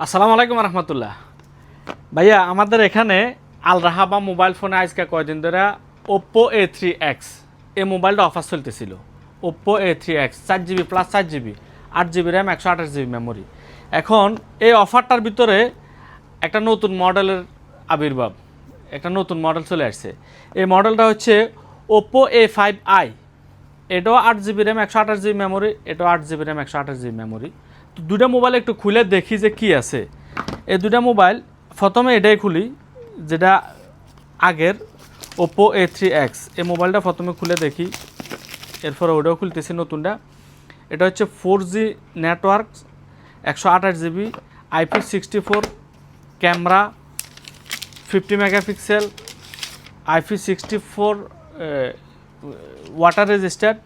আসসালামু আলাইকুম রহমতুল্লাহ। ভাইয়া আমাদের এখানে আল রাহাবা মোবাইল ফোনে আজকে কয়দিন ধরে Oppo A3X এই মোবাইলটা অফার চলতেছিল। Oppo A3X 4GB plus 4GB 8GB RAM 128GB memory. এখন এই অফারটার ভিতরে একটা নতুন মডেলের আবির্ভাব, একটা নতুন মডেল চলে আসছে। এই মডেলটা হচ্ছে Oppo A5i। এটাও 8GB র্যাম 128GB মেমোরি, এটাও 8GB র্যাম 128GB মেমোরি। তো দুটা মোবাইল একটু খুলে দেখি যে কি আছে। এই দুটা মোবাইল প্রথমে এটাই খুলি, যেটা আগের Oppo A3X। এই মোবাইলটা প্রথমে খুলে দেখি, এরপরে ওটাও খুলতেছি নতুনটা। এটা হচ্ছে 4G network, 128GB, IP64 camera, 50 megapixel, IP64 water registered.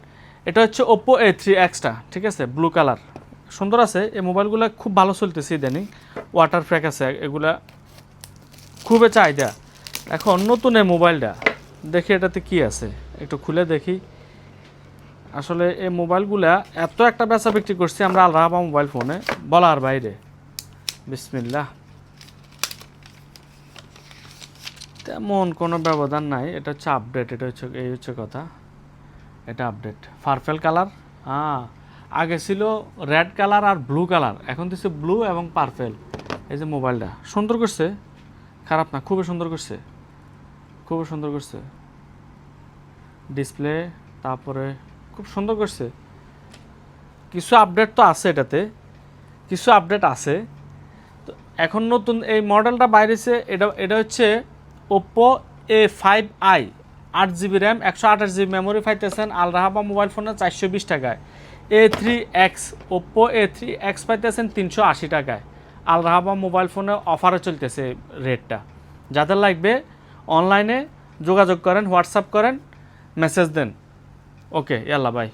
এটা হচ্ছে Oppo A3X-টা, ঠিক আছে, ব্লু কালার, সুন্দর আছে। এই মোবাইলগুলো খুব ভালো চলতেছে ইদানিং, ওয়াটার প্যাক আছে, এগুলা খুবই চাহিদা। এখন নতুন এই মোবাইলটা দেখি এটাতে কি আছে, একটু খুলে দেখি। আসলে এই মোবাইলগুলা এত একটা বেচা বিক্রি করছি আমরা আল রাহাবা মোবাইল ফোনে, বলার বাইরে। বিসমিল্লাহ, তেমন কোনো ব্যবধান নাই। এটা হচ্ছে আপডেট, এটা হচ্ছে এই হচ্ছে কথা, এটা আপডেট। পার্পেল কালার, হ্যাঁ, আগে ছিল রেড কালার আর ব্লু কালার, এখন দিচ্ছে ব্লু এবং পার্পেল। এই যে মোবাইলটা সুন্দর করছে, খারাপ না, খুবই সুন্দর করছে, খুবই সুন্দর করছে ডিসপ্লে, তারপরে খুব সুন্দর করছে। কিছু আপডেট তো আছে এটাতে, কিছু আপডেট আছে। তো এখন নতুন এই মডেলটা বাইরেছে, এটা হচ্ছে Oppo A5i, 8GB RAM 128GB memory পাইতেছেন আল রাহাবা মোবাইল ফোনে 420 টাকায়। A3X, Oppo A3X পাইতেছেন 380 টাকায়। আল রাহাবা মোবাইল ফোনে অফারে চলতেছে রেটটা। যাদের লাগবে অনলাইনে যোগাযোগ করেন, হোয়াটসঅ্যাপ করেন, মেসেজ দেন। ওকে, ইয়াল্লা বাই।